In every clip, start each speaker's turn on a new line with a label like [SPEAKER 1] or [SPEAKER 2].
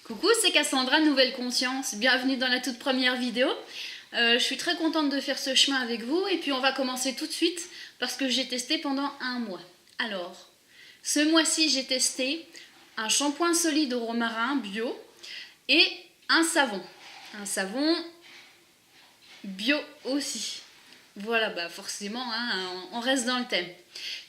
[SPEAKER 1] Coucou, c'est Cassandra, Nouvelle Conscience. Bienvenue dans la toute première vidéo. Je suis très contente de faire ce chemin avec vous et puis on va commencer tout de suite parce que j'ai testé pendant un mois. Alors, ce mois-ci j'ai testé un shampoing solide au romarin bio et un savon. Un savon bio aussi. Voilà, bah forcément, hein, on reste dans le thème.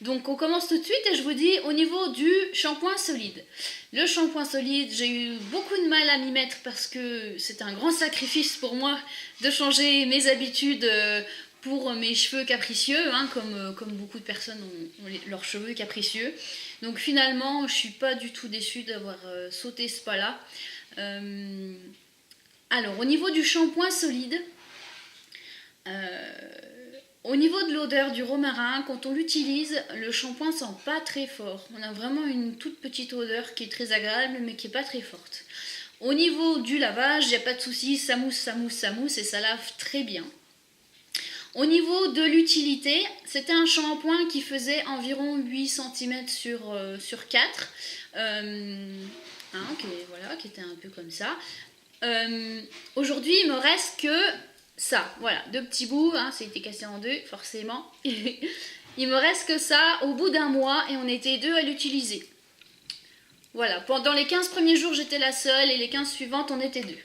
[SPEAKER 1] Donc on commence tout de suite et je vous dis au niveau du shampoing solide. Le shampoing solide, j'ai eu beaucoup de mal à m'y mettre parce que c'est un grand sacrifice pour moi de changer mes habitudes pour mes cheveux capricieux, hein, comme beaucoup de personnes ont leurs cheveux capricieux. Donc finalement, je suis pas du tout déçue d'avoir sauté ce pas-là. Alors au niveau du shampoing solide, au niveau de l'odeur du romarin, quand on l'utilise, le shampoing sent pas très fort. On a vraiment une toute petite odeur qui est très agréable mais qui est pas très forte. Au niveau du lavage, il n'y a pas de souci, ça mousse, ça mousse, ça mousse et ça lave très bien. Au niveau de l'utilité, c'était un shampoing qui faisait environ 8 cm sur 4. Qui était un peu comme ça. Aujourd'hui, il me reste que ça, voilà, deux petits bouts, hein, ça a été cassé en deux, forcément. Il me reste que ça au bout d'un mois et on était deux à l'utiliser. Voilà, pendant les 15 premiers jours, j'étais la seule et les 15 suivantes, on était deux.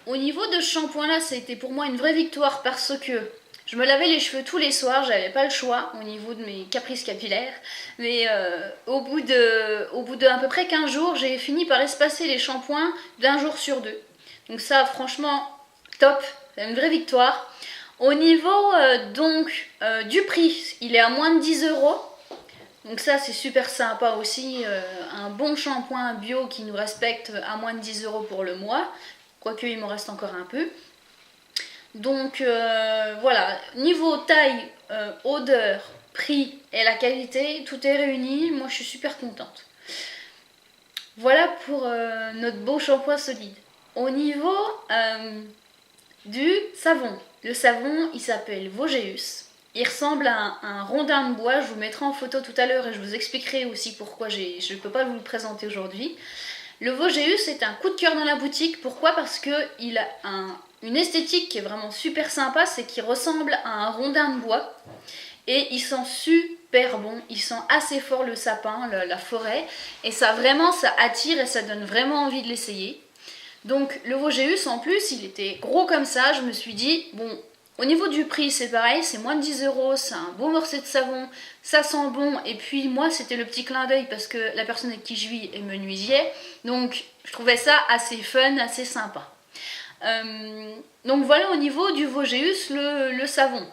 [SPEAKER 1] Au niveau de ce shampoing-là, ça a été pour moi une vraie victoire parce que je me lavais les cheveux tous les soirs, j'avais pas le choix au niveau de mes caprices capillaires. Mais au bout de à peu près 15 jours, j'ai fini par espacer les shampoings d'un jour sur deux. Donc ça, franchement, top, c'est une vraie victoire. Au niveau du prix, il est à moins de 10 €. Donc ça, c'est super sympa aussi. Un bon shampoing bio qui nous respecte à moins de 10 € pour le mois. Quoique, il me reste encore un peu. Donc voilà, niveau taille, odeur, prix et la qualité, tout est réuni. Moi, je suis super contente. Voilà pour notre beau shampoing solide. Au niveau du savon. Le savon, il s'appelle Vogeus. Il ressemble à un rondin de bois. Je vous mettrai en photo tout à l'heure et je vous expliquerai aussi pourquoi je ne peux pas vous le présenter aujourd'hui. Le Vogeus est un coup de cœur dans la boutique. Pourquoi? Parce qu'il a une esthétique qui est vraiment super sympa. C'est qu'il ressemble à un rondin de bois. Et il sent super bon. Il sent assez fort le sapin, la forêt. Et ça vraiment, ça attire et ça donne vraiment envie de l'essayer. Donc le Vogeus en plus il était gros comme ça, je me suis dit bon au niveau du prix c'est pareil, c'est moins de 10 €, c'est un beau morceau de savon, ça sent bon et puis moi c'était le petit clin d'œil parce que la personne avec qui je vis est menuisier, donc je trouvais ça assez fun, assez sympa. Donc voilà au niveau du Vogeus le savon.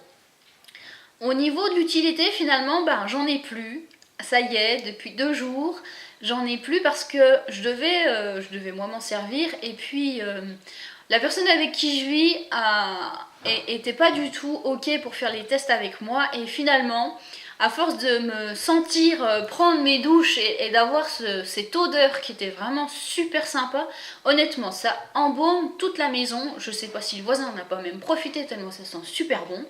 [SPEAKER 1] Au niveau de l'utilité finalement j'en ai plus, ça y est depuis 2 jours. J'en ai plus parce que je devais moi m'en servir et puis la personne avec qui je vis était pas du tout ok pour faire les tests avec moi et finalement à force de me sentir prendre mes douches et d'avoir cette odeur qui était vraiment super sympa, honnêtement ça embaume toute la maison. Je sais pas si le voisin n'a pas même profité tellement ça sent super bon,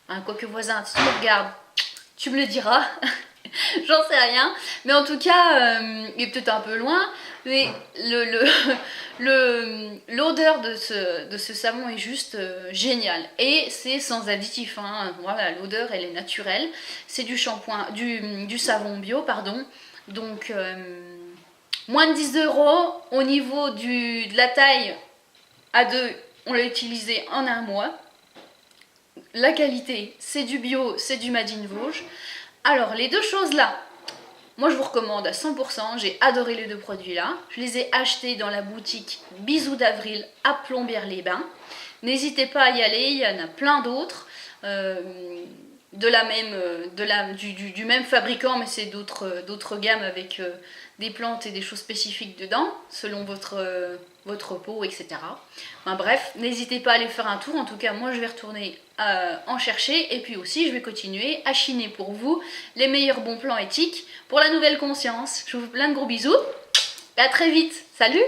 [SPEAKER 1] hein, quoique voisin si tu me regardes tu me le diras. J'en sais rien, mais en tout cas, il est peut-être un peu loin, mais l'odeur de ce savon est juste géniale. Et c'est sans additif, hein. Voilà, l'odeur elle est naturelle. C'est du shampoing, du savon bio, pardon. Donc, moins de 10 € au niveau de la taille à 2, on l'a utilisé en un mois. La qualité, c'est du bio, c'est du Made in Vosges. Alors, les deux choses là, moi je vous recommande à 100%, j'ai adoré les deux produits là. Je les ai achetés dans la boutique Bisous d'Avril à Plombières-les-Bains. N'hésitez pas à y aller, il y en a plein d'autres. Du même fabricant, mais c'est d'autres gammes avec des plantes et des choses spécifiques dedans, selon votre peau, etc. Enfin, bref, n'hésitez pas à aller faire un tour. En tout cas, moi, je vais retourner en chercher. Et puis aussi, je vais continuer à chiner pour vous les meilleurs bons plans éthiques pour la nouvelle conscience. Je vous fais plein de gros bisous. Et à très vite. Salut!